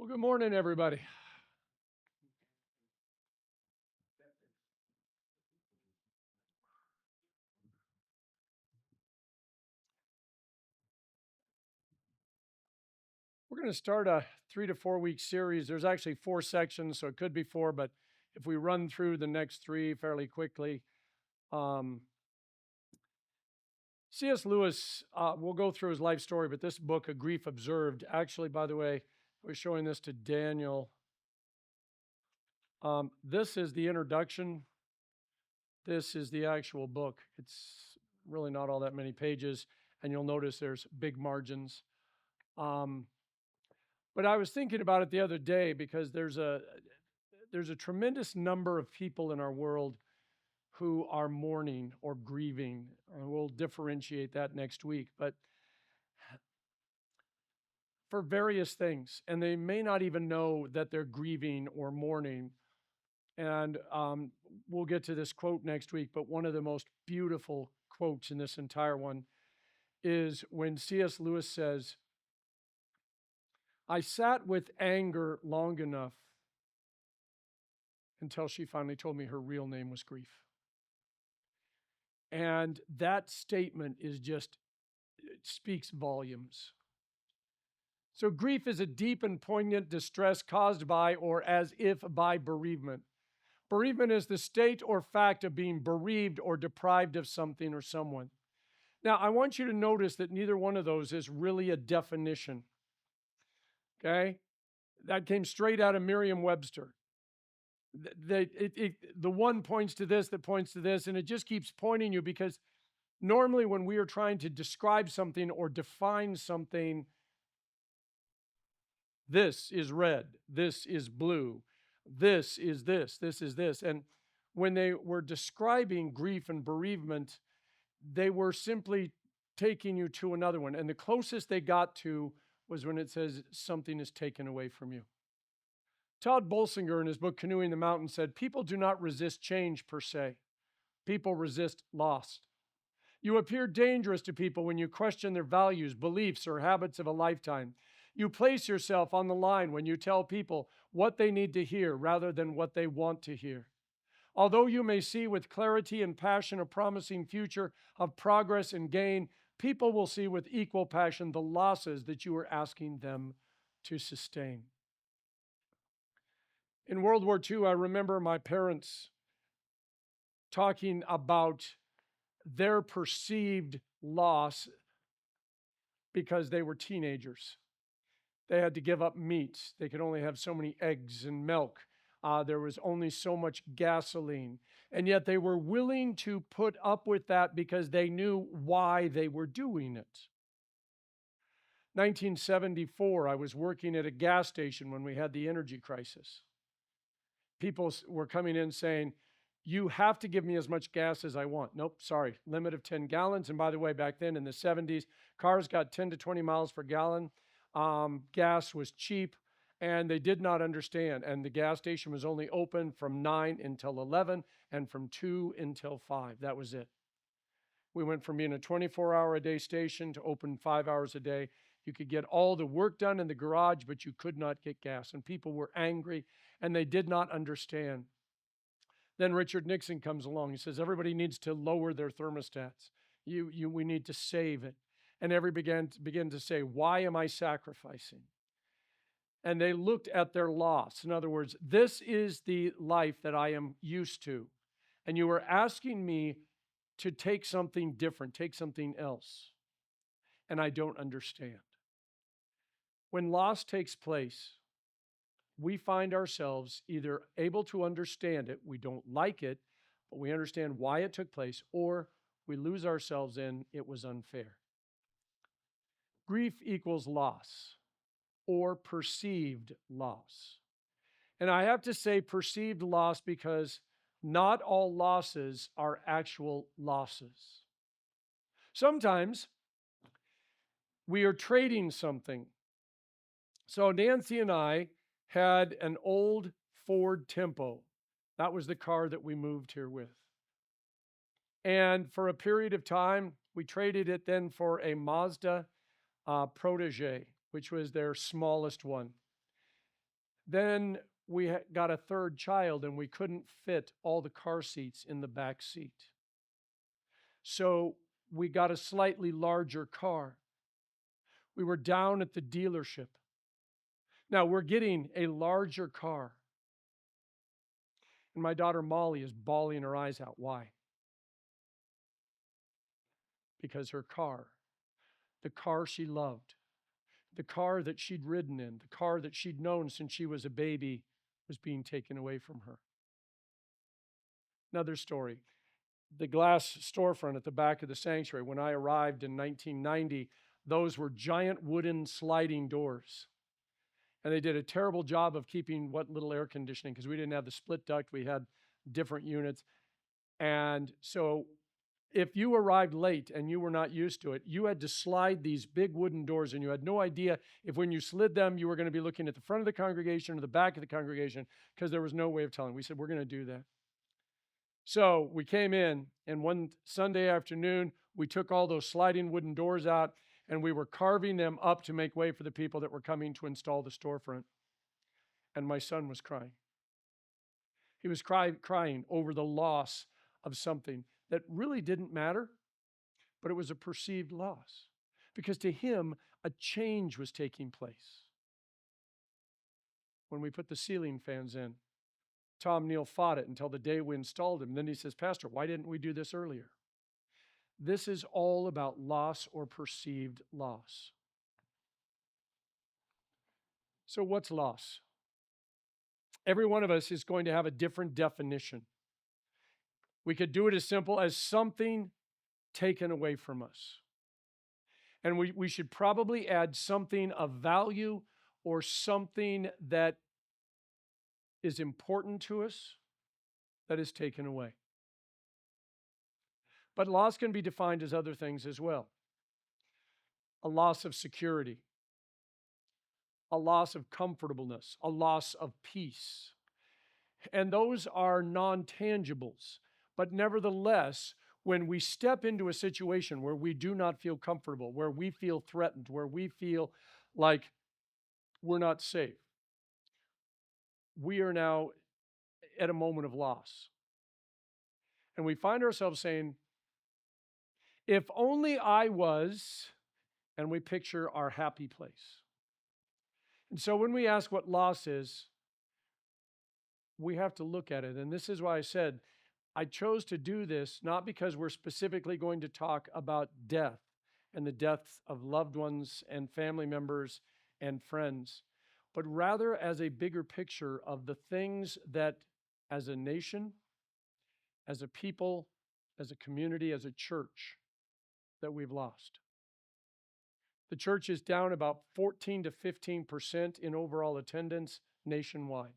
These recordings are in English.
Well, good morning, everybody. We're going to start a 3 to 4 week series. There's actually 4 sections, so it could be 4, but if we run through the next 3 fairly quickly, C.S. Lewis, we'll go through his life story, but this book, A Grief Observed, actually, by the way, I was showing this to Daniel. This is the introduction. This is the actual book. It's really not all that many pages, and you'll notice there's big margins. But I was thinking about it the other day because there's a tremendous number of people in our world who are mourning or grieving. And we'll differentiate that next week, but for various things. And they may not even know that they're grieving or mourning. And we'll get to this quote next week, but one of the most beautiful quotes in this entire one is when C.S. Lewis says, "I sat with anger long enough until she finally told me her real name was grief." And that statement is just, it speaks volumes. So grief is a deep and poignant distress caused by or as if by bereavement. Bereavement is the state or fact of being bereaved or deprived of something or someone. Now, I want you to notice that neither one of those is really a definition. Okay? That came straight out of Merriam-Webster. The one points to this, that points to this, and it just keeps pointing you because normally when we are trying to describe something or define something, this is red, this is blue, this is this, this is this. And when they were describing grief and bereavement, they were simply taking you to another one. And the closest they got to was when it says something is taken away from you. Todd Bolsinger, in his book Canoeing the Mountain, said, "People do not resist change per se. People resist loss. You appear dangerous to people when you question their values, beliefs, or habits of a lifetime. You place yourself on the line when you tell people what they need to hear rather than what they want to hear. Although you may see with clarity and passion a promising future of progress and gain, people will see with equal passion the losses that you are asking them to sustain." In World War II, I remember my parents talking about their perceived loss because they were teenagers. They had to give up meat. They could only have so many eggs and milk. There was only so much gasoline. And yet they were willing to put up with that because they knew why they were doing it. 1974, I was working at a gas station when we had the energy crisis. People were coming in saying, "You have to give me as much gas as I want." Nope, sorry, limit of 10 gallons. And by the way, back then in the 70s, cars got 10 to 20 miles per gallon. Gas was cheap, and they did not understand. And the gas station was only open from 9 until 11 and from 2 until 5. That was it. We went from being a 24-hour-a-day station to open 5 hours a day. You could get all the work done in the garage, but you could not get gas. And people were angry, and they did not understand. Then Richard Nixon comes along. He says, everybody needs to lower their thermostats. We need to save it. And everybody began to say, why am I sacrificing? And they looked at their loss. In other words, this is the life that I am used to. And you are asking me to take something different, take something else. And I don't understand. When loss takes place, we find ourselves either able to understand it, we don't like it, but we understand why it took place, or we lose ourselves in it was unfair. Grief equals loss or perceived loss. And I have to say perceived loss because not all losses are actual losses. Sometimes we are trading something. So Nancy and I had an old Ford Tempo. That was the car that we moved here with. And for a period of time, we traded it then for a Mazda Protege, which was their smallest one. Then we got a third child, and we couldn't fit all the car seats in the back seat. So we got a slightly larger car. We were down at the dealership. Now we're getting a larger car. And my daughter Molly is bawling her eyes out. Why? Because her car, the car she loved, the car that she'd ridden in, the car that she'd known since she was a baby, was being taken away from her. Another story. The glass storefront at the back of the sanctuary, when I arrived in 1990, those were giant wooden sliding doors. And they did a terrible job of keeping what little air conditioning, because we didn't have the split duct, we had different units. And so if you arrived late and you were not used to it, you had to slide these big wooden doors, and you had no idea if when you slid them, you were going to be looking at the front of the congregation or the back of the congregation, because there was no way of telling. We said, we're going to do that. So we came in, and one Sunday afternoon, we took all those sliding wooden doors out, and we were carving them up to make way for the people that were coming to install the storefront. And my son was crying. He was crying over the loss of something that really didn't matter, but it was a perceived loss. Because to him, a change was taking place. When we put the ceiling fans in, Tom Neal fought it until the day we installed them. Then he says, Pastor, why didn't we do this earlier? This is all about loss or perceived loss. So what's loss? Every one of us is going to have a different definition. We could do it as simple as something taken away from us. And we should probably add something of value or something that is important to us that is taken away. But loss can be defined as other things as well. A loss of security, a loss of comfortableness, a loss of peace. And those are non-tangibles. But nevertheless, when we step into a situation where we do not feel comfortable, where we feel threatened, where we feel like we're not safe, we are now at a moment of loss. And we find ourselves saying, if only I was, and we picture our happy place. And so when we ask what loss is, we have to look at it. And this is why I said, I chose to do this not because we're specifically going to talk about death and the deaths of loved ones and family members and friends, but rather as a bigger picture of the things that as a nation, as a people, as a community, as a church, that we've lost. The church is down about 14 to 15% in overall attendance nationwide.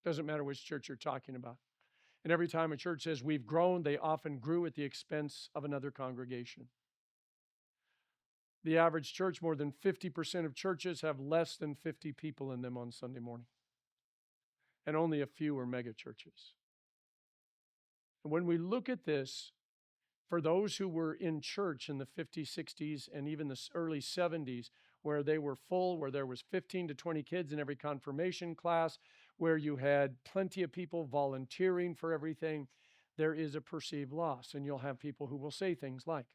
Doesn't matter which church you're talking about. And every time a church says we've grown, they often grew at the expense of another congregation. The average church, more than 50% of churches have less than 50 people in them on Sunday morning. And only a few are mega churches. And when we look at this, for those who were in church in the 50s, 60s, and even the early 70s, where they were full, where there was 15 to 20 kids in every confirmation class, where you had plenty of people volunteering for everything, there is a perceived loss. And you'll have people who will say things like,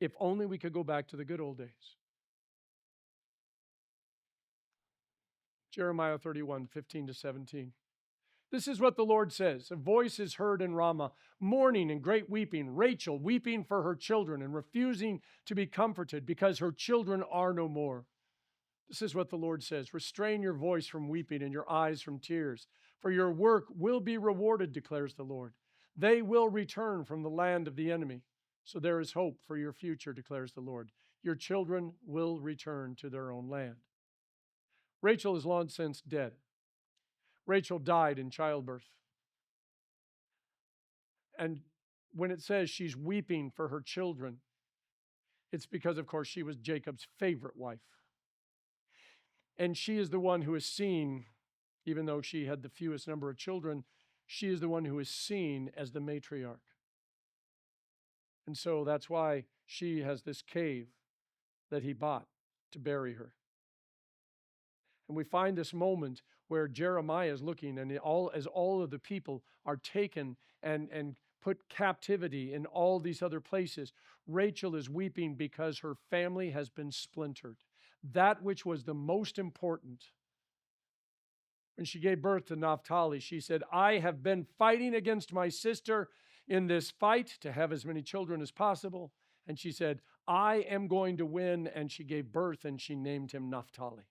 if only we could go back to the good old days. Jeremiah 31, 15 to 17. This is what the Lord says. A voice is heard in Ramah, mourning and great weeping. Rachel weeping for her children and refusing to be comforted because her children are no more. This is what the Lord says. Restrain your voice from weeping and your eyes from tears, for your work will be rewarded, declares the Lord. They will return from the land of the enemy. So there is hope for your future, declares the Lord. Your children will return to their own land. Rachel is long since dead. Rachel died in childbirth. And when it says she's weeping for her children, it's because, of course, she was Jacob's favorite wife. And she is the one who is seen, even though she had the fewest number of children, she is the one who is seen as the matriarch. And so that's why she has this cave that he bought to bury her. And we find this moment where Jeremiah is looking, and as all of the people are taken and put captivity in all these other places, Rachel is weeping because her family has been splintered. That which was the most important. When she gave birth to Naphtali, she said, I have been fighting against my sister in this fight to have as many children as possible. And she said, I am going to win. And she gave birth and she named him Naphtali.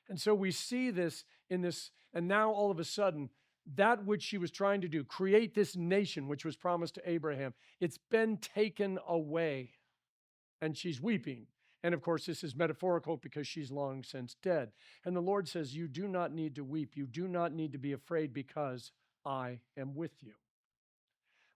And so we see this in this, and now all of a sudden, that which she was trying to do, create this nation which was promised to Abraham, it's been taken away. And she's weeping. And of course, this is metaphorical because she's long since dead. And the Lord says, you do not need to weep. You do not need to be afraid because I am with you.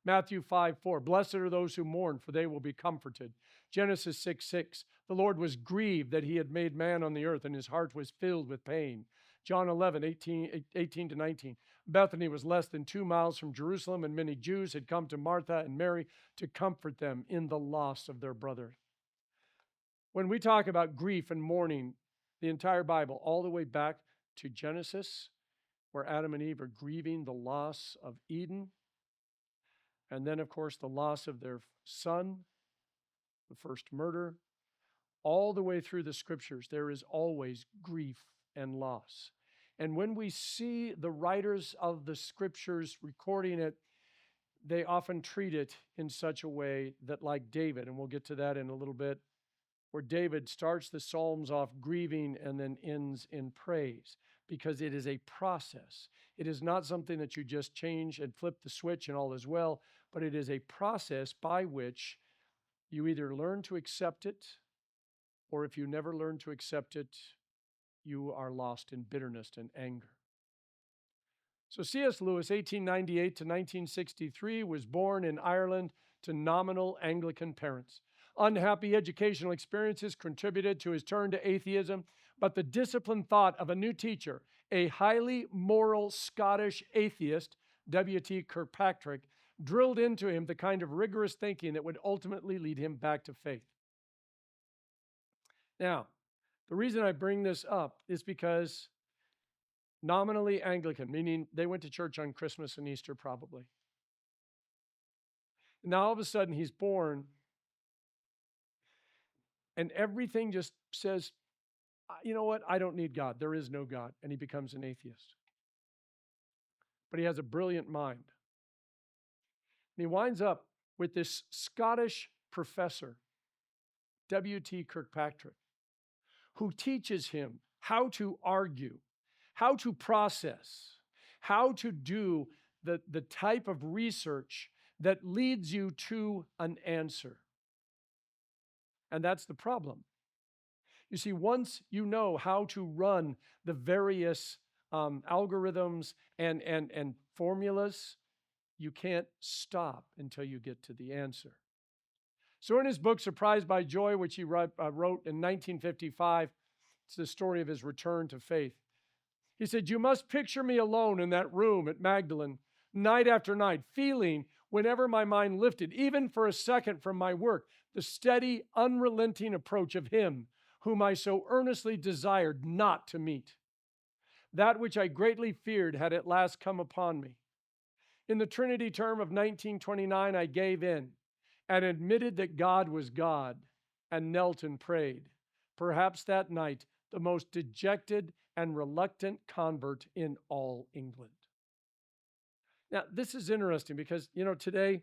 Matthew 5:4, blessed are those who mourn, for they will be comforted. Genesis 6:6, the Lord was grieved that he had made man on the earth, and his heart was filled with pain. John 11:18 to 19, Bethany was less than 2 miles from Jerusalem, and many Jews had come to Martha and Mary to comfort them in the loss of their brother. When we talk about grief and mourning, the entire Bible, all the way back to Genesis, where Adam and Eve are grieving the loss of Eden, and then, of course, the loss of their son, the first murder, all the way through the scriptures, there is always grief and loss. And when we see the writers of the scriptures recording it, they often treat it in such a way that, like David, and we'll get to that in a little bit, where David starts the Psalms off grieving and then ends in praise, because it is a process. It is not something that you just change and flip the switch and all is well, but it is a process by which you either learn to accept it, or if you never learn to accept it, you are lost in bitterness and anger. So C.S. Lewis, 1898 to 1963, was born in Ireland to nominal Anglican parents. Unhappy educational experiences contributed to his turn to atheism, but the disciplined thought of a new teacher, a highly moral Scottish atheist, W.T. Kirkpatrick, drilled into him the kind of rigorous thinking that would ultimately lead him back to faith. Now, the reason I bring this up is because nominally Anglican, meaning they went to church on Christmas and Easter probably. Now all of a sudden he's born, and everything just says, you know what? I don't need God. There is no God. And he becomes an atheist. But he has a brilliant mind. And he winds up with this Scottish professor, W.T. Kirkpatrick, who teaches him how to argue, how to process, how to do the type of research that leads you to an answer. And that's the problem. You see, once you know how to run the various algorithms and formulas, you can't stop until you get to the answer. So in his book, Surprised by Joy, which he wrote in 1955, it's the story of his return to faith. He said, you must picture me alone in that room at Magdalen, night after night, feeling, whenever my mind lifted, even for a second from my work, the steady, unrelenting approach of him whom I so earnestly desired not to meet. That which I greatly feared had at last come upon me. In the Trinity term of 1929, I gave in and admitted that God was God and knelt and prayed. Perhaps that night, the most dejected and reluctant convert in all England. Now, this is interesting because, today,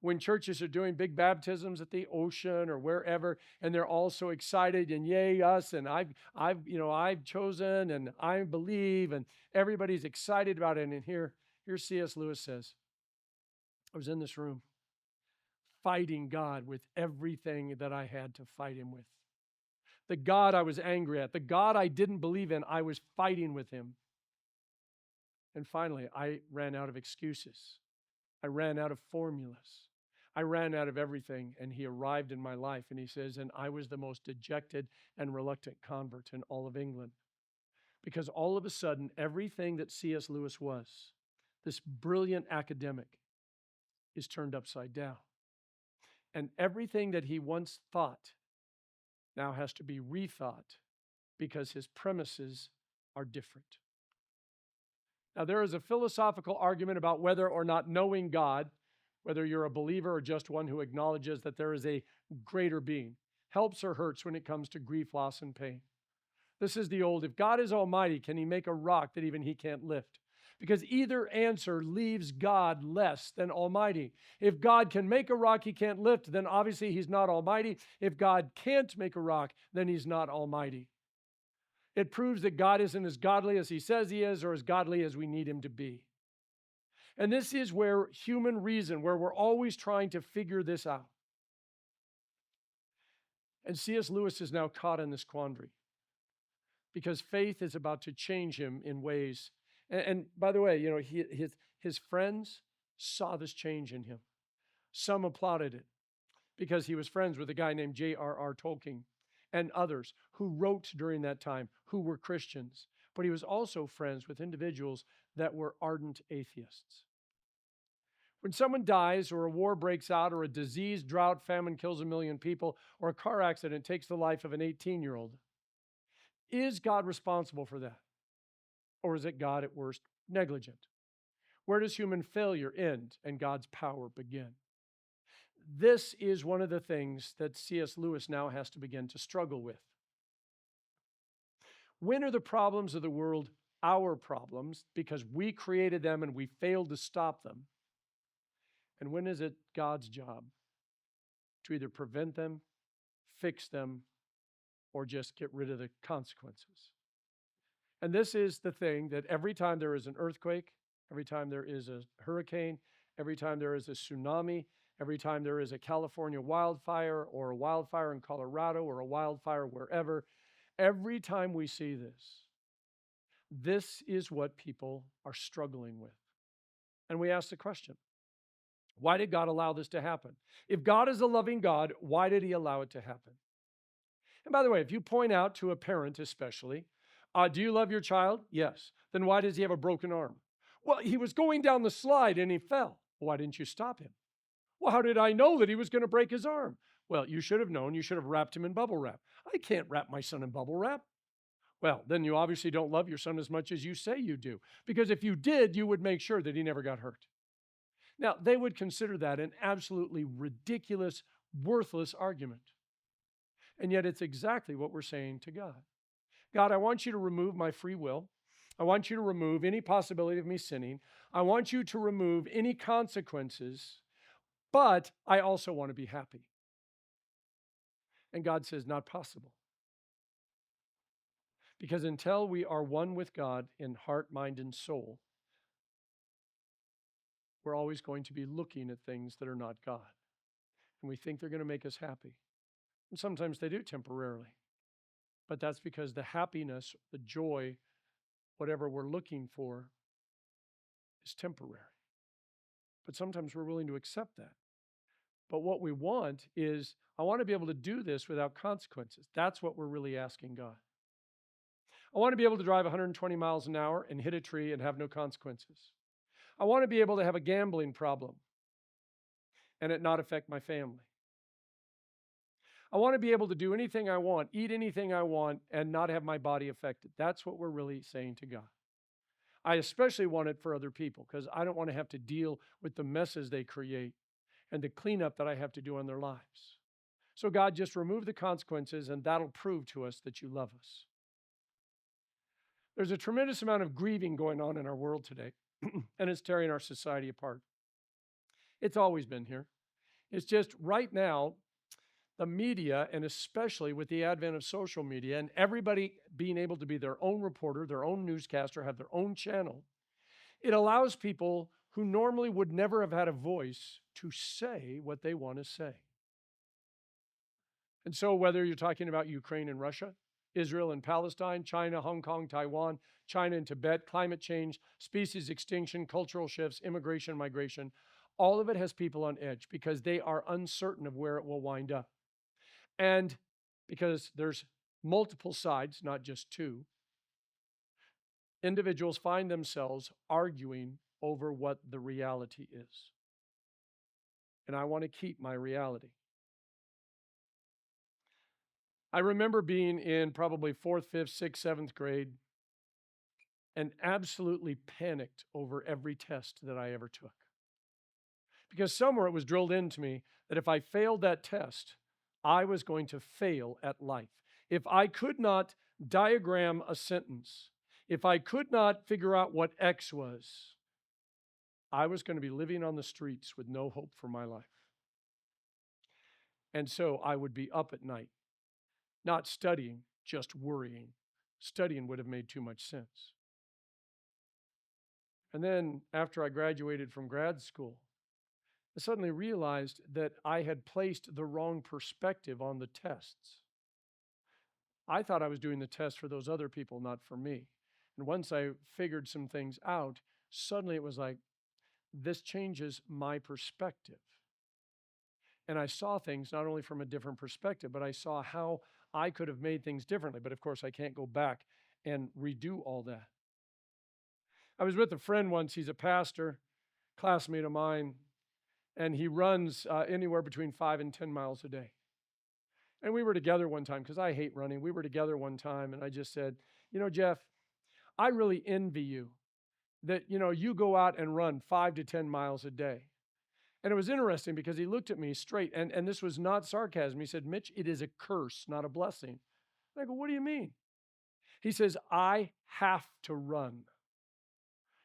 when churches are doing big baptisms at the ocean or wherever, and they're all so excited and yay us, and I've chosen and I believe, and everybody's excited about it. And here C.S. Lewis says, I was in this room fighting God with everything that I had to fight him with. The God I was angry at, the God I didn't believe in, I was fighting with him. And finally, I ran out of excuses. I ran out of formulas. I ran out of everything, and he arrived in my life, and he says, and I was the most dejected and reluctant convert in all of England. Because all of a sudden, everything that C.S. Lewis was, this brilliant academic, is turned upside down. And everything that he once thought now has to be rethought because his premises are different. Now, there is a philosophical argument about whether or not knowing God, whether you're a believer or just one who acknowledges that there is a greater being, helps or hurts when it comes to grief, loss, and pain. This is the old, if God is almighty, can he make a rock that even he can't lift? Because either answer leaves God less than almighty. If God can make a rock he can't lift, then obviously he's not almighty. If God can't make a rock, then he's not almighty. It proves that God isn't as godly as he says he is or as godly as we need him to be. And this is where human reason, where we're always trying to figure this out. And C.S. Lewis is now caught in this quandary because faith is about to change him in ways. And by the way, his friends saw this change in him. Some applauded it because he was friends with a guy named J.R.R. Tolkien and others who wrote during that time, who were Christians. But he was also friends with individuals that were ardent atheists. When someone dies or a war breaks out or a disease, drought, famine kills 1 million people or a car accident takes the life of an 18-year-old, is God responsible for that? Or is it God, at worst, negligent? Where does human failure end and God's power begin? This is one of the things that C.S. Lewis now has to begin to struggle with. When are the problems of the world our problems because we created them and we failed to stop them? And when is it God's job to either prevent them, fix them, or just get rid of the consequences? And this is the thing that every time there is an earthquake, every time there is a hurricane, every time there is a tsunami, every time there is a California wildfire or a wildfire in Colorado or a wildfire wherever, every time we see this, this is what people are struggling with. And we ask the question, why did God allow this to happen? If God is a loving God, why did he allow it to happen? And by the way, if you point out to a parent especially, do you love your child? Yes. Then why does he have a broken arm? Well, he was going down the slide and he fell. Why didn't you stop him? Well, how did I know that he was going to break his arm? Well, you should have known. You should have wrapped him in bubble wrap. I can't wrap my son in bubble wrap. Well, then you obviously don't love your son as much as you say you do. Because if you did, you would make sure that he never got hurt. Now, they would consider that an absolutely ridiculous, worthless argument. And yet it's exactly what we're saying to God. God, I want you to remove my free will. I want you to remove any possibility of me sinning. I want you to remove any consequences, but I also want to be happy. And God says, not possible. Because until we are one with God in heart, mind, and soul, we're always going to be looking at things that are not God. And we think they're going to make us happy. And sometimes they do temporarily. But that's because the happiness, the joy, whatever we're looking for is temporary. But sometimes we're willing to accept that. But what we want is, I want to be able to do this without consequences. That's what we're really asking God. I want to be able to drive 120 miles an hour and hit a tree and have no consequences. I want to be able to have a gambling problem and it not affect my family. I want to be able to do anything I want, eat anything I want, and not have my body affected. That's what we're really saying to God. I especially want it for other people because I don't want to have to deal with the messes they create and the cleanup that I have to do in their lives. So God, just remove the consequences and that'll prove to us that you love us. There's a tremendous amount of grieving going on in our world today, and it's tearing our society apart. It's always been here. It's just right now, the media, and especially with the advent of social media and everybody being able to be their own reporter, their own newscaster, have their own channel, it allows people who normally would never have had a voice to say what they want to say. And so whether you're talking about Ukraine and Russia, Israel and Palestine, China, Hong Kong, Taiwan, China and Tibet, climate change, species extinction, cultural shifts, immigration, migration, all of it has people on edge because they are uncertain of where it will wind up. And because there's multiple sides, not just two, individuals find themselves arguing over what the reality is. And I want to keep my reality. I remember being in probably 4th, 5th, 6th, 7th grade and absolutely panicked over every test that I ever took. Because somewhere it was drilled into me that if I failed that test, I was going to fail at life. If I could not diagram a sentence, if I could not figure out what X was, I was going to be living on the streets with no hope for my life. And so I would be up at night, not studying, just worrying. Studying would have made too much sense. And then after I graduated from grad school, I suddenly realized that I had placed the wrong perspective on the tests. I thought I was doing the test for those other people, not for me. And once I figured some things out, suddenly it was like, this changes my perspective. And I saw things not only from a different perspective, but I saw how I could have made things differently. But of course, I can't go back and redo all that. I was with a friend once, he's a pastor, classmate of mine, and he runs anywhere between 5 and 10 miles a day. And we were together one time, because I hate running. We were together one time, and I just said, Jeff, I really envy you that, you go out and run 5 to 10 miles a day. And it was interesting because he looked at me straight, and this was not sarcasm. He said, Mitch, it is a curse, not a blessing. And I go, what do you mean? He says, I have to run.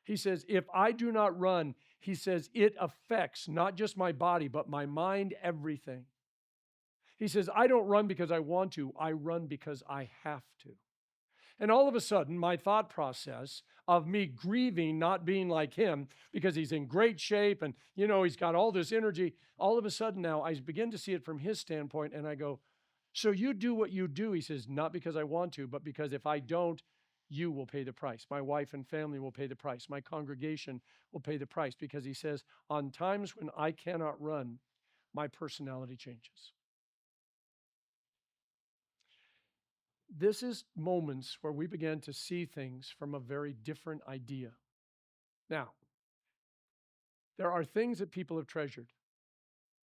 He says, if I do not run, he says, it affects not just my body, but my mind, everything. He says, I don't run because I want to. I run because I have to. And all of a sudden, my thought process of me grieving not being like him because he's in great shape and, he's got all this energy, all of a sudden now I begin to see it from his standpoint and I go, so you do what you do, he says, not because I want to, but because if I don't, you will pay the price. My wife and family will pay the price. My congregation will pay the price because he says, on times when I cannot run, my personality changes. This is moments where we began to see things from a very different idea. Now, there are things that people have treasured.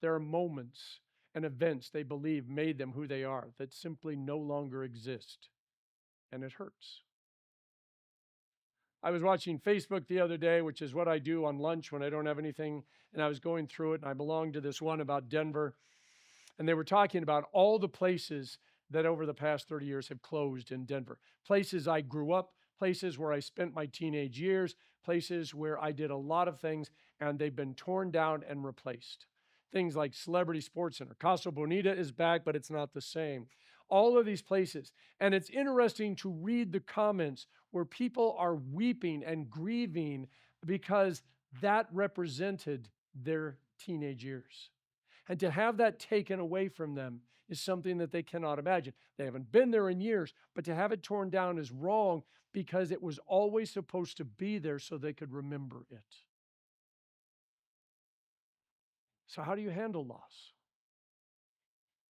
There are moments and events they believe made them who they are that simply no longer exist, and it hurts. I was watching Facebook the other day, which is what I do on lunch when I don't have anything, and I was going through it, and I belonged to this one about Denver, and they were talking about all the places that over the past 30 years have closed in Denver. Places I grew up, places where I spent my teenage years, places where I did a lot of things, and they've been torn down and replaced. Things like Celebrity Sports Center. Casa Bonita is back, but it's not the same. All of these places. And it's interesting to read the comments where people are weeping and grieving because that represented their teenage years. And to have that taken away from them is something that they cannot imagine. They haven't been there in years, but to have it torn down is wrong because it was always supposed to be there so they could remember it. So how do you handle loss?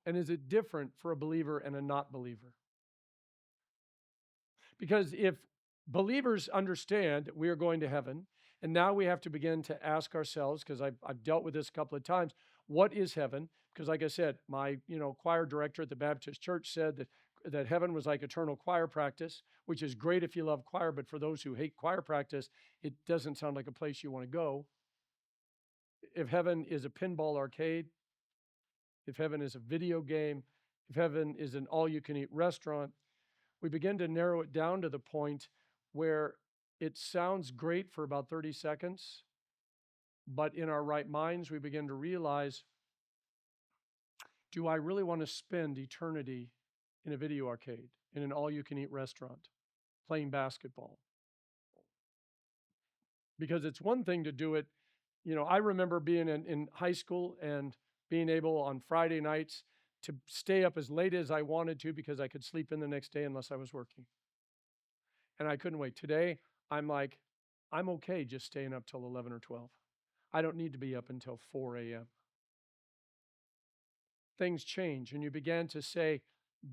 And is it different for a believer and a not believer? Because if believers understand that we are going to heaven, and now we have to begin to ask ourselves, because I've dealt with this a couple of times, what is heaven? Because like I said, my choir director at the Baptist church said that heaven was like eternal choir practice, which is great if you love choir, but for those who hate choir practice, it doesn't sound like a place you want to go. If heaven is a pinball arcade, if heaven is a video game, if heaven is an all-you-can-eat restaurant, we begin to narrow it down to the point where it sounds great for about 30 seconds, but in our right minds, we begin to realize, do I really want to spend eternity in a video arcade, in an all-you-can-eat restaurant, playing basketball? Because it's one thing to do it. I remember being in high school and being able on Friday nights to stay up as late as I wanted to because I could sleep in the next day unless I was working. And I couldn't wait. Today, I'm okay just staying up till 11 or 12. I don't need to be up until 4 a.m. Things change, and you began to say,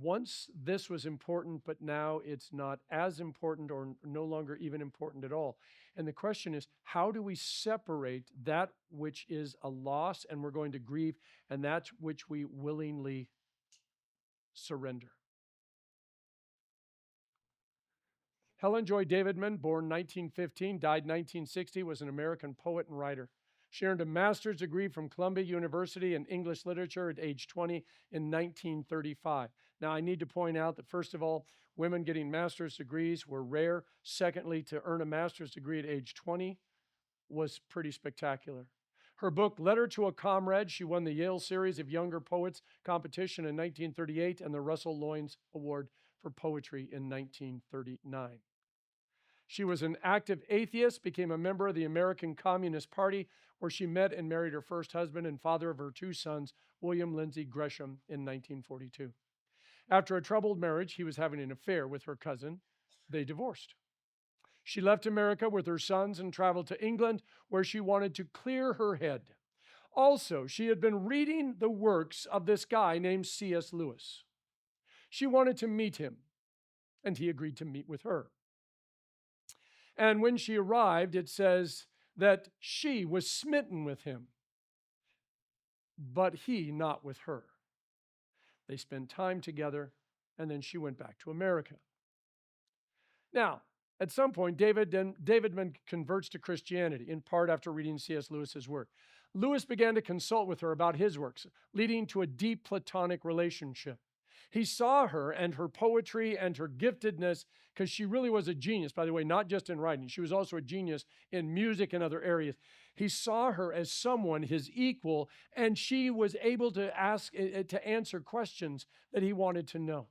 once this was important, but now it's not as important or no longer even important at all. And the question is, how do we separate that which is a loss and we're going to grieve and that which we willingly surrender? Helen Joy Davidman, born 1915, died 1960, was an American poet and writer. She earned a master's degree from Columbia University in English literature at age 20 in 1935. Now, I need to point out that, first of all, women getting master's degrees were rare. Secondly, to earn a master's degree at age 20 was pretty spectacular. Her book, Letter to a Comrade, she won the Yale Series of Younger Poets competition in 1938 and the Russell Loynes Award for Poetry in 1939. She was an active atheist, became a member of the American Communist Party, where she met and married her first husband and father of her two sons, William Lindsay Gresham, in 1942. After a troubled marriage, he was having an affair with her cousin. They divorced. She left America with her sons and traveled to England, where she wanted to clear her head. Also, she had been reading the works of this guy named C.S. Lewis. She wanted to meet him, and he agreed to meet with her. And when she arrived, it says that she was smitten with him, but he not with her. They spent time together, and then she went back to America. Now, at some point, Davidman converts to Christianity, in part after reading C.S. Lewis's work. Lewis began to consult with her about his works, leading to a deep platonic relationship. He saw her and her poetry and her giftedness, because she really was a genius, by the way, not just in writing. She was also a genius in music and other areas. He saw her as someone, his equal, and she was able to answer questions that he wanted to know.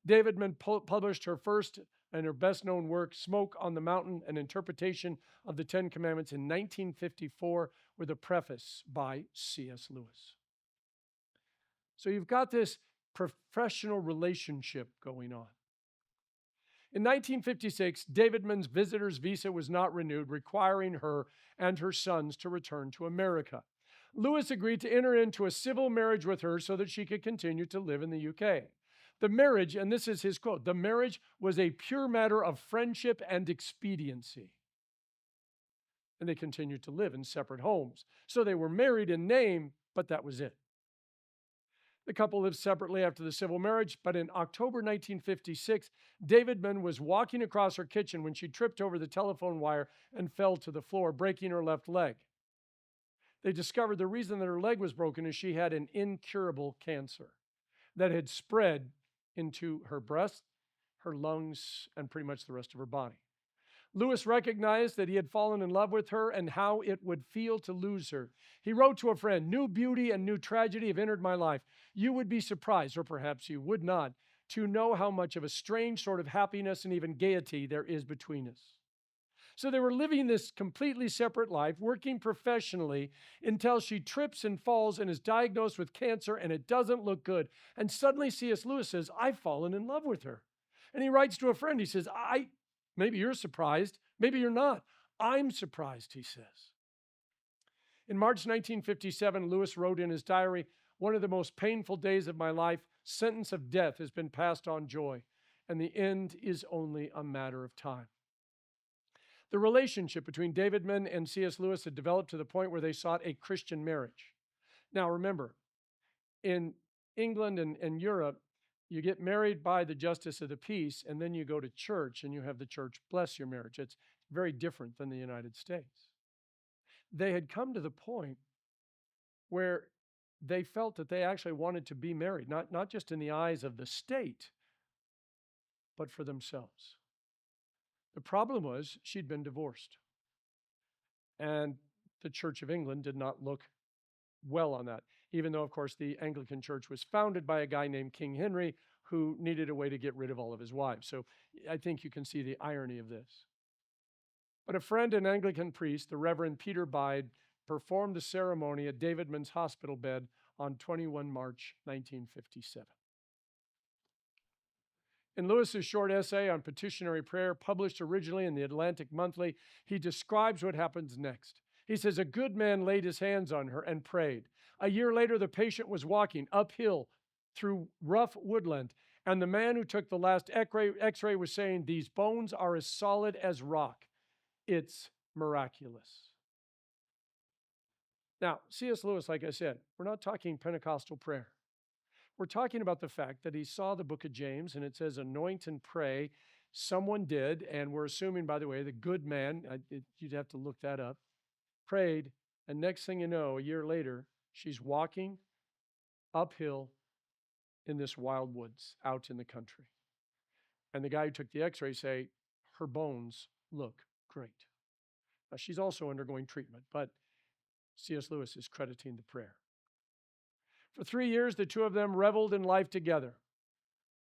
Davidman published her first and her best-known work, Smoke on the Mountain, an interpretation of the Ten Commandments, in 1954 with a preface by C.S. Lewis. So you've got this professional relationship going on. In 1956, Davidman's visitor's visa was not renewed, requiring her and her sons to return to America. Lewis agreed to enter into a civil marriage with her so that she could continue to live in the UK. The marriage, and this is his quote, the marriage was a pure matter of friendship and expediency. And they continued to live in separate homes. So they were married in name, but that was it. The couple lived separately after the civil marriage, but in October 1956, Davidman was walking across her kitchen when she tripped over the telephone wire and fell to the floor, breaking her left leg. They discovered the reason that her leg was broken is she had an incurable cancer that had spread into her breast, her lungs, and pretty much the rest of her body. Lewis recognized that he had fallen in love with her and how it would feel to lose her. He wrote to a friend, "New beauty and new tragedy have entered my life. You would be surprised, or perhaps you would not, to know how much of a strange sort of happiness and even gaiety there is between us." So they were living this completely separate life, working professionally, until she trips and falls and is diagnosed with cancer, and it doesn't look good. And suddenly C.S. Lewis says, "I've fallen in love with her." And he writes to a friend, he says, maybe you're surprised, maybe you're not. I'm surprised, he says. In March 1957, Lewis wrote in his diary, "One of the most painful days of my life, sentence of death has been passed on joy, and the end is only a matter of time." The relationship between Davidman and C.S. Lewis had developed to the point where they sought a Christian marriage. Now remember, in England and Europe, you get married by the justice of the peace, and then you go to church and you have the church bless your marriage. It's very different than the United States. They had come to the point where they felt that they actually wanted to be married, not just in the eyes of the state, but for themselves. The problem was she'd been divorced. And the Church of England did not look well on that, even though, of course, the Anglican Church was founded by a guy named King Henry who needed a way to get rid of all of his wives. So I think you can see the irony of this. But a friend and Anglican priest, the Reverend Peter Bide, performed the ceremony at Davidman's hospital bed on 21 March 1957. In Lewis's short essay on petitionary prayer, published originally in the Atlantic Monthly, he describes what happens next. He says, "A good man laid his hands on her and prayed. A year later, the patient was walking uphill through rough woodland, and the man who took the last x-ray was saying, 'These bones are as solid as rock. It's miraculous.'" Now, C.S. Lewis, like I said, we're not talking Pentecostal prayer. We're talking about the fact that he saw the book of James, and it says, "Anoint and pray someone did, and we're assuming, by the way, the good man, you'd have to look that up, prayed, and next thing you know, a year later, she's walking uphill in this wild woods out in the country. And the guy who took the x-ray say, her bones look great. Now, she's also undergoing treatment, but C.S. Lewis is crediting the prayer. For 3 years, the two of them reveled in life together,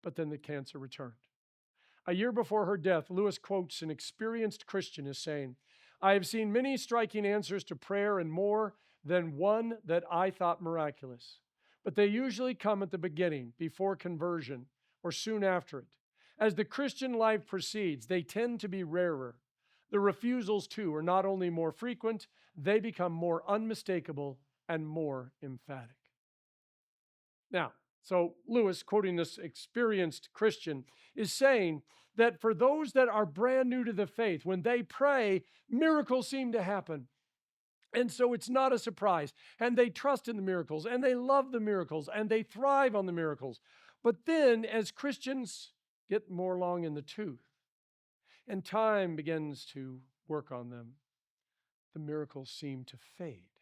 but then the cancer returned. A year before her death, Lewis quotes an experienced Christian as saying, I have seen many striking answers to prayer and more than one that I thought miraculous. But they usually come at the beginning, before conversion, or soon after it. As the Christian life proceeds, they tend to be rarer. The refusals, too, are not only more frequent, they become more unmistakable and more emphatic. Now, so Lewis, quoting this experienced Christian, is saying that for those that are brand new to the faith, when they pray, miracles seem to happen. And so it's not a surprise. And they trust in the miracles, and they love the miracles, and they thrive on the miracles. But then, as Christians get more long in the tooth, and time begins to work on them, the miracles seem to fade.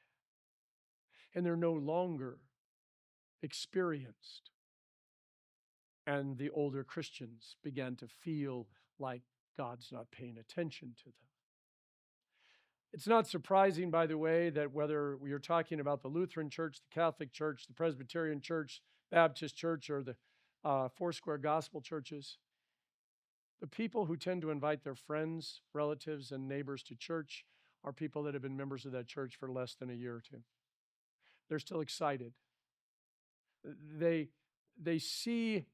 And they're no longer experienced. And the older Christians began to feel like God's not paying attention to them. It's not surprising, by the way, that whether you're talking about the Lutheran Church, the Catholic Church, the Presbyterian Church, Baptist Church, or the Foursquare Gospel churches, the people who tend to invite their friends, relatives, and neighbors to church are people that have been members of that church for less than a year or two. They're still excited. They see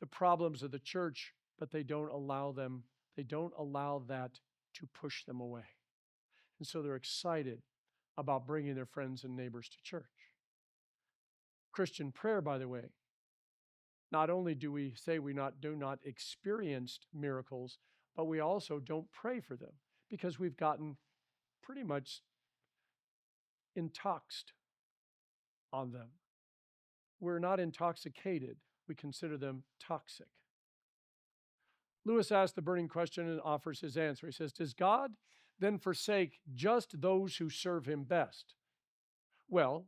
the problems of the church, but they don't allow that to push them away. And so they're excited about bringing their friends and neighbors to church. Christian prayer, by the way, not only do we say we do not experience miracles, but we also don't pray for them because we've gotten pretty much intoxed on them. We're not intoxicated. We consider them toxic. Lewis asks the burning question and offers his answer. He says, does God then forsake just those who serve him best? Well,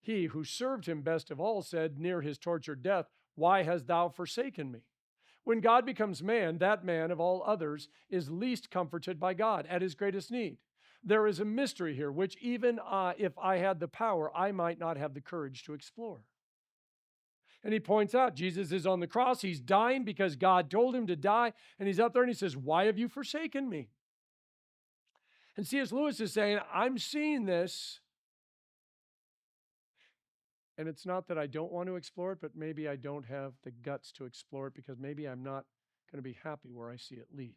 he who served him best of all said near his tortured death, why hast thou forsaken me? When God becomes man, that man of all others is least comforted by God at his greatest need. There is a mystery here, which even if I had the power, I might not have the courage to explore. And he points out, Jesus is on the cross. He's dying because God told him to die. And he's up there and he says, why have you forsaken me? And C.S. Lewis is saying, I'm seeing this. And it's not that I don't want to explore it, but maybe I don't have the guts to explore it because maybe I'm not going to be happy where I see it lead.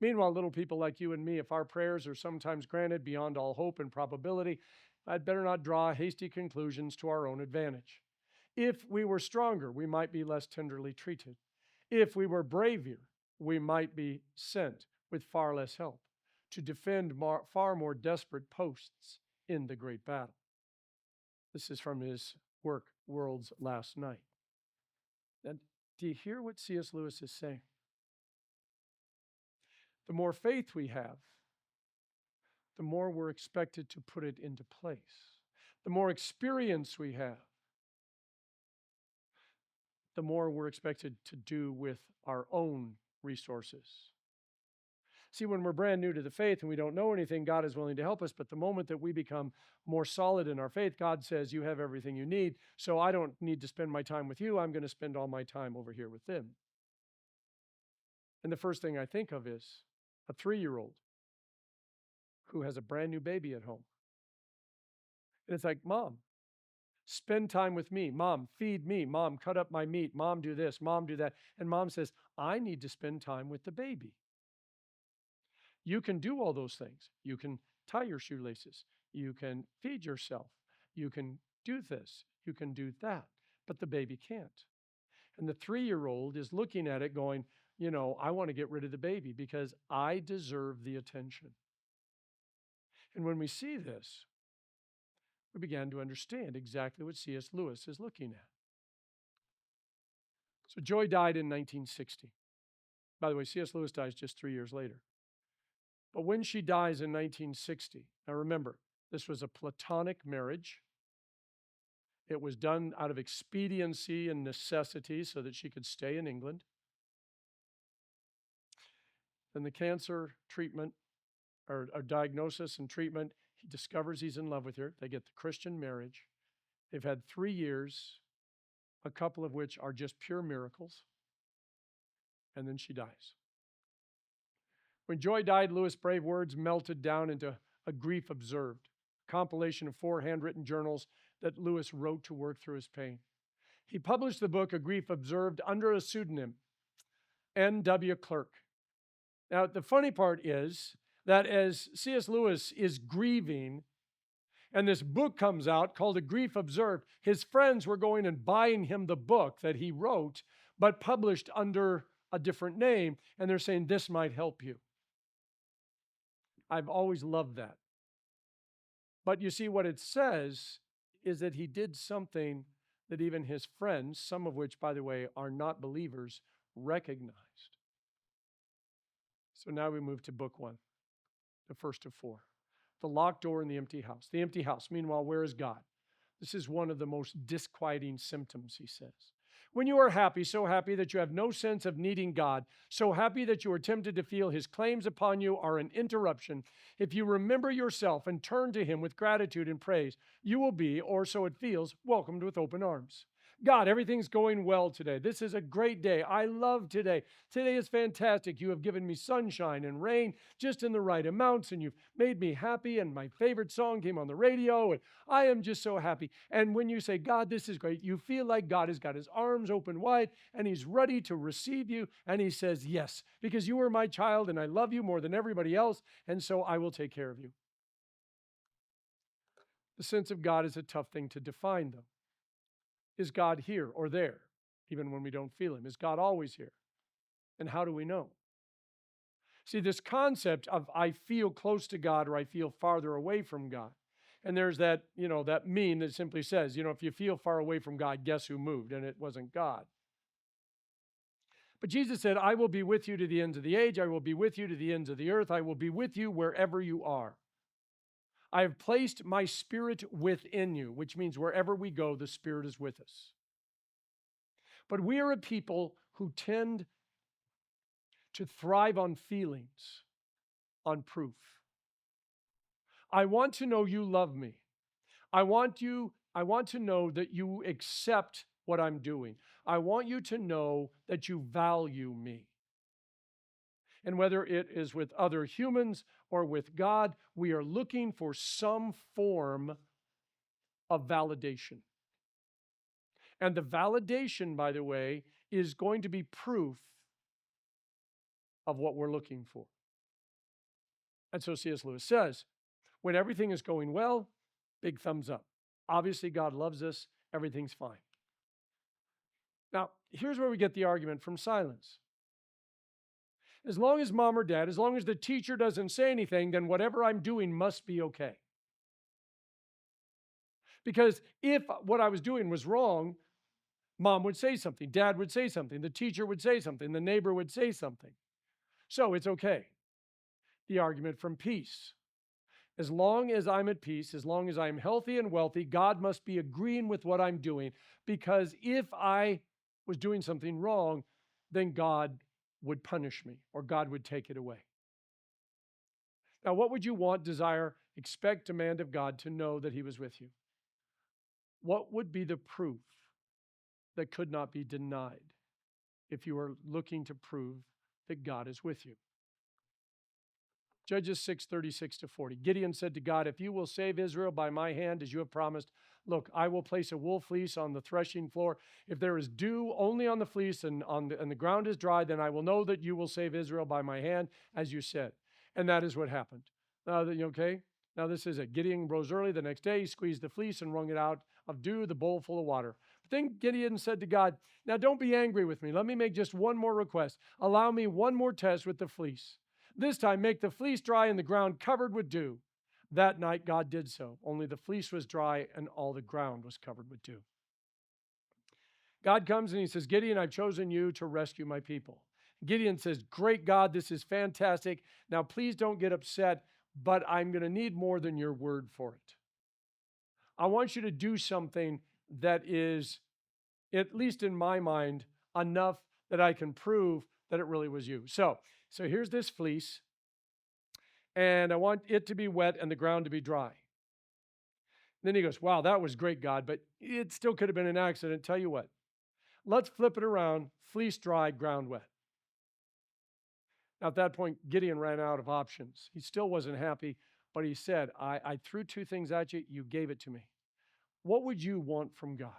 Meanwhile, little people like you and me, if our prayers are sometimes granted beyond all hope and probability, I'd better not draw hasty conclusions to our own advantage. If we were stronger, we might be less tenderly treated. If we were braver, we might be sent with far less help to defend far more desperate posts in the great battle. This is from his work, World's Last Night. And do you hear what C.S. Lewis is saying? The more faith we have, the more we're expected to put it into place. The more experience we have, the more we're expected to do with our own resources. See, when we're brand new to the faith and we don't know anything, God is willing to help us. But the moment that we become more solid in our faith, God says, you have everything you need, so I don't need to spend my time with you. I'm going to spend all my time over here with them. And the first thing I think of is a 3-year-old who has a brand new baby at home. And it's like, Mom, spend time with me. Mom, feed me. Mom, cut up my meat. Mom, do this. Mom, do that. And Mom says, I need to spend time with the baby. You can do all those things. You can tie your shoelaces. You can feed yourself. You can do this. You can do that. But the baby can't. And the 3-year-old is looking at it going, I want to get rid of the baby because I deserve the attention. And when we see this, we began to understand exactly what C.S. Lewis is looking at. So Joy died in 1960. By the way, C.S. Lewis dies just 3 years later. But when she dies in 1960, now remember, this was a platonic marriage. It was done out of expediency and necessity so that she could stay in England. Then the cancer treatment or diagnosis and treatment, he discovers he's in love with her. They get the Christian marriage. They've had 3 years, a couple of which are just pure miracles. And then she dies. When Joy died, Lewis' brave words melted down into a grief observed, a compilation of 4 handwritten journals that Lewis wrote to work through his pain. He published the book, A Grief Observed, under a pseudonym, N.W. Clerk. Now, the funny part is that as C.S. Lewis is grieving, and this book comes out called A Grief Observed, his friends were going and buying him the book that he wrote, but published under a different name, and they're saying, this might help you. I've always loved that. But you see, what it says is that he did something that even his friends, some of which, by the way, are not believers, recognized. So now we move to book 1, the first of 4. The locked door and the empty house. The empty house. Meanwhile, where is God? This is one of the most disquieting symptoms, he says. When you are happy, so happy that you have no sense of needing God, so happy that you are tempted to feel his claims upon you are an interruption, if you remember yourself and turn to him with gratitude and praise, you will be, or so it feels, welcomed with open arms. God, everything's going well today. This is a great day. I love today. Today is fantastic. You have given me sunshine and rain just in the right amounts, and you've made me happy, and my favorite song came on the radio, and I am just so happy. And when you say, God, this is great, you feel like God has got his arms open wide, and he's ready to receive you, and he says, yes, because you are my child, and I love you more than everybody else, and so I will take care of you. The sense of God is a tough thing to define, though. Is God here or there, even when we don't feel him? Is God always here? And how do we know? See, this concept of I feel close to God or I feel farther away from God. And there's that, that meme that simply says, if you feel far away from God, guess who moved? And it wasn't God. But Jesus said, I will be with you to the ends of the age. I will be with you to the ends of the earth. I will be with you wherever you are. I have placed my Spirit within you, which means wherever we go, the Spirit is with us. But we are a people who tend to thrive on feelings, on proof. I want to know you love me. I want to know that you accept what I'm doing. I want you to know that you value me. And whether it is with other humans or with God, we are looking for some form of validation. And the validation, by the way, is going to be proof of what we're looking for. And so C.S. Lewis says, when everything is going well, big thumbs up. Obviously, God loves us. Everything's fine. Now, here's where we get the argument from silence. As long as mom or dad, as long as the teacher doesn't say anything, then whatever I'm doing must be okay. Because if what I was doing was wrong, mom would say something, dad would say something, the teacher would say something, the neighbor would say something. So it's okay. The argument from peace. As long as I'm at peace, as long as I'm healthy and wealthy, God must be agreeing with what I'm doing, because if I was doing something wrong, then God would punish me or God would take it away. Now, what would you want, desire, expect, demand of God to know that he was with you? What would be the proof that could not be denied if you were looking to prove that God is with you? Judges 6:36-40. Gideon said to God, if you will save Israel by my hand, as you have promised, look, I will place a wool fleece on the threshing floor. If there is dew only on the fleece and the ground is dry, then I will know that you will save Israel by my hand, as you said. And that is what happened. Okay? Now this is it. Gideon rose early the next day, squeezed the fleece and wrung it out of dew, the bowl full of water. But then Gideon said to God, now don't be angry with me. Let me make just one more request. Allow me one more test with the fleece. This time, make the fleece dry and the ground covered with dew. That night, God did so. Only the fleece was dry and all the ground was covered with dew. God comes and he says, Gideon, I've chosen you to rescue my people. Gideon says, great God, this is fantastic. Now, please don't get upset, but I'm going to need more than your word for it. I want you to do something that is, at least in my mind, enough that I can prove that it really was you. So here's this fleece, and I want it to be wet and the ground to be dry. Then he goes, wow, that was great, God, but it still could have been an accident. Tell you what, let's flip it around, fleece dry, ground wet. Now, at that point, Gideon ran out of options. He still wasn't happy, but he said, I threw two things at you, you gave it to me. What would you want from God?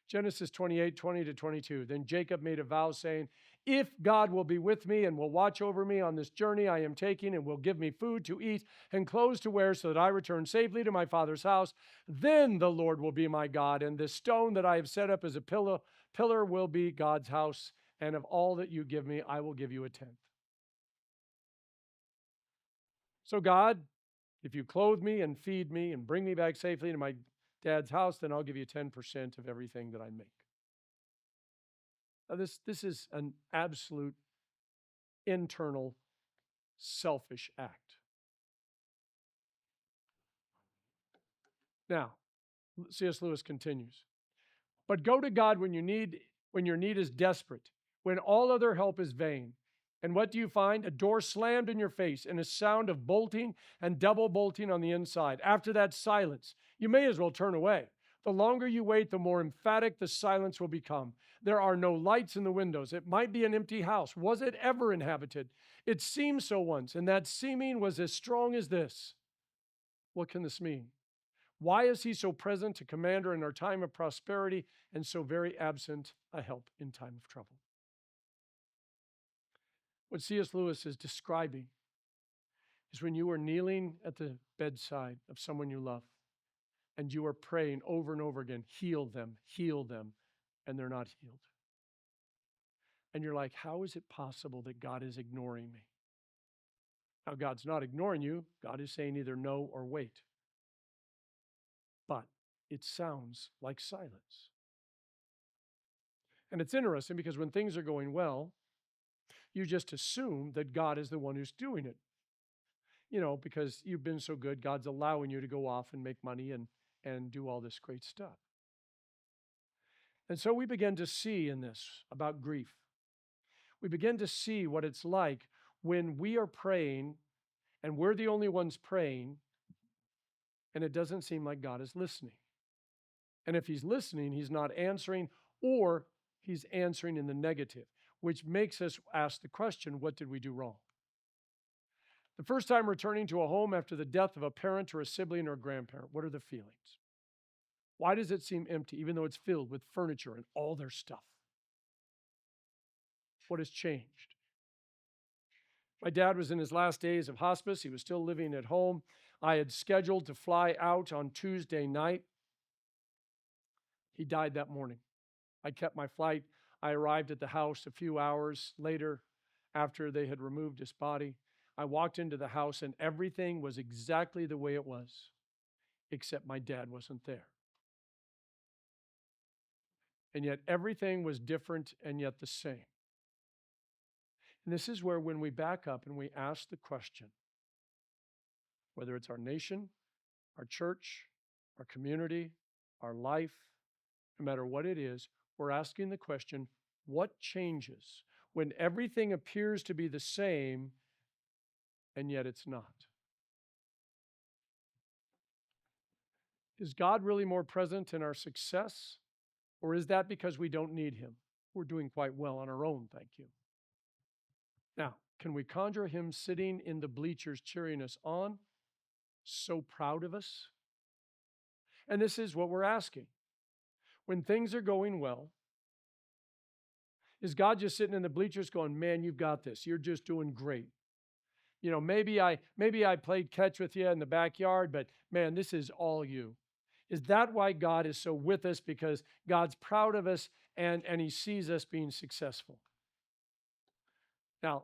Genesis 28, 20 to 22. Then Jacob made a vow saying, if God will be with me and will watch over me on this journey I am taking and will give me food to eat and clothes to wear so that I return safely to my father's house, then the Lord will be my God, and this stone that I have set up as a pillar will be God's house, and of all that you give me, I will give you a tenth. So God, if you clothe me and feed me and bring me back safely to my dad's house, then I'll give you 10% of everything that I make. Now this is an absolute internal selfish act. Now, C.S. Lewis continues, but go to God when your need is desperate, when all other help is vain. And what do you find? A door slammed in your face and a sound of bolting and double bolting on the inside. After that, silence. You may as well turn away. The longer you wait, the more emphatic the silence will become. There are no lights in the windows. It might be an empty house. Was it ever inhabited? It seemed so once, and that seeming was as strong as this. What can this mean? Why is he so present, a commander in our time of prosperity, and so very absent, a help in time of trouble? What C.S. Lewis is describing is when you are kneeling at the bedside of someone you love and you are praying over and over again, heal them, and they're not healed. And you're like, how is it possible that God is ignoring me? Now, God's not ignoring you. God is saying either no or wait. But it sounds like silence. And it's interesting because when things are going well, you just assume that God is the one who's doing it. You know, because you've been so good, God's allowing you to go off and make money and do all this great stuff. And so we begin to see in this about grief. We begin to see what it's like when we are praying and we're the only ones praying and it doesn't seem like God is listening. And if he's listening, he's not answering, or he's answering in the negative, which makes us ask the question, what did we do wrong? The first time returning to a home after the death of a parent or a sibling or a grandparent, what are the feelings? Why does it seem empty, even though it's filled with furniture and all their stuff? What has changed? My dad was in his last days of hospice. He was still living at home. I had scheduled to fly out on Tuesday night. He died that morning. I kept my flight. I arrived at the house a few hours later after they had removed his body. I walked into the house and everything was exactly the way it was, except my dad wasn't there. And yet everything was different and yet the same. And this is where when we back up and we ask the question, whether it's our nation, our church, our community, our life, no matter what it is, we're asking the question, what changes when everything appears to be the same and yet it's not? Is God really more present in our success, or is that because we don't need him? We're doing quite well on our own, thank you. Now, can we conjure him sitting in the bleachers cheering us on, so proud of us? And this is what we're asking. When things are going well, is God just sitting in the bleachers going, man, you've got this. You're just doing great. You know, maybe I played catch with you in the backyard, but man, this is all you. Is that why God is so with us? Because God's proud of us and he sees us being successful. Now,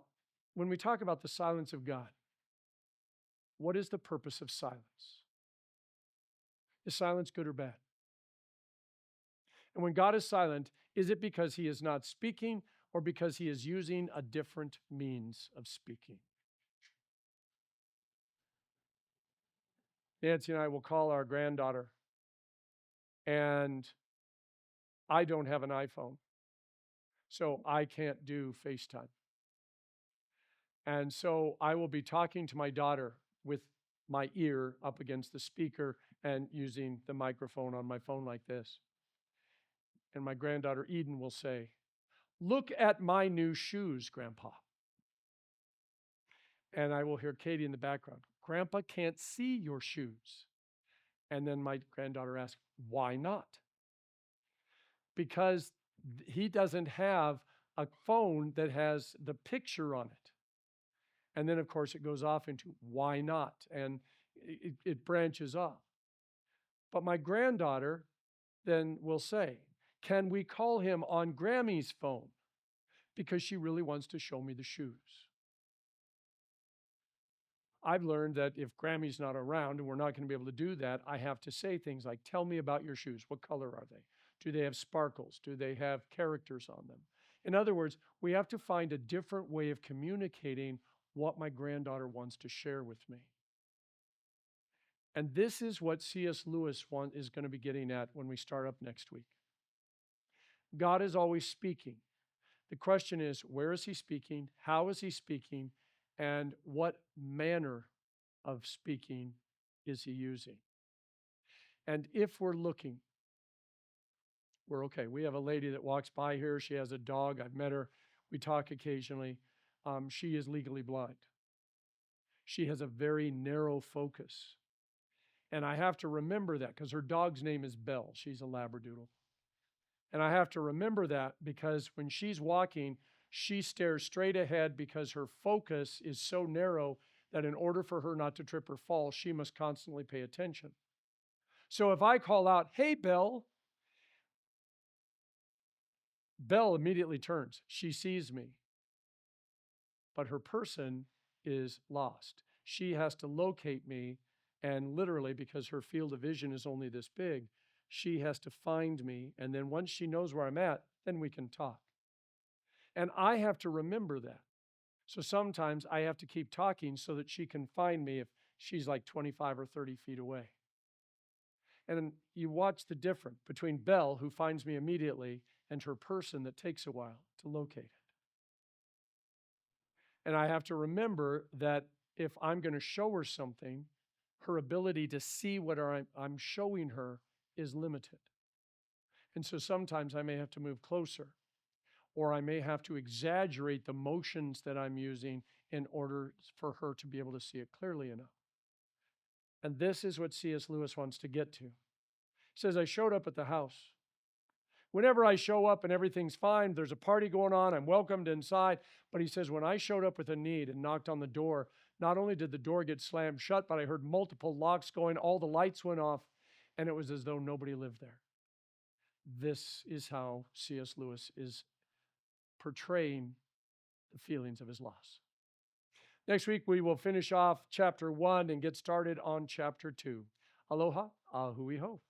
when we talk about the silence of God, what is the purpose of silence? Is silence good or bad? And when God is silent, is it because he is not speaking, or because he is using a different means of speaking. Nancy and I will call our granddaughter, and I don't have an iPhone, so I can't do FaceTime. And so I will be talking to my daughter with my ear up against the speaker and using the microphone on my phone like this. And my granddaughter Eden will say, "Look at my new shoes, Grandpa." And I will hear Katie in the background, "Grandpa can't see your shoes." And then my granddaughter asks, "Why not?" Because he doesn't have a phone that has the picture on it. And then, of course, it goes off into why not? And it branches off. But my granddaughter then will say, "Can we call him on Grammy's phone?" Because she really wants to show me the shoes. I've learned that if Grammy's not around and we're not going to be able to do that, I have to say things like, "Tell me about your shoes. What color are they? Do they have sparkles? Do they have characters on them?" In other words, we have to find a different way of communicating what my granddaughter wants to share with me. And this is what C.S. Lewis is going to be getting at when we start up next week. God is always speaking. The question is, where is he speaking? How is he speaking? And what manner of speaking is he using? And if we're looking, we're okay. We have a lady that walks by here. She has a dog. I've met her. We talk occasionally. She is legally blind. She has a very narrow focus. And I have to remember that because her dog's name is Belle. She's a Labradoodle. And I have to remember that because when she's walking, she stares straight ahead because her focus is so narrow that in order for her not to trip or fall, she must constantly pay attention. So if I call out, "Hey, Belle," Belle immediately turns. She sees me. But her person is lost. She has to locate me, and literally, because her field of vision is only this big, she has to find me, and then once she knows where I'm at, then we can talk. And I have to remember that. So sometimes I have to keep talking so that she can find me if she's like 25 or 30 feet away. And you watch the difference between Belle, who finds me immediately, and her person that takes a while to locate it. And I have to remember that if I'm going to show her something, her ability to see what I'm showing her is limited. And so sometimes I may have to move closer, or I may have to exaggerate the motions that I'm using in order for her to be able to see it clearly enough. And this is what C.S. Lewis wants to get to. He says, "I showed up at the house. Whenever I show up and everything's fine, there's a party going on, I'm welcomed inside." But he says, when I showed up with a need and knocked on the door, not only did the door get slammed shut, but I heard multiple locks going, all the lights went off, and it was as though nobody lived there. This is how C.S. Lewis is portraying the feelings of his loss. Next week, we will finish off chapter 1 and get started on chapter 2. Aloha, ahui ho.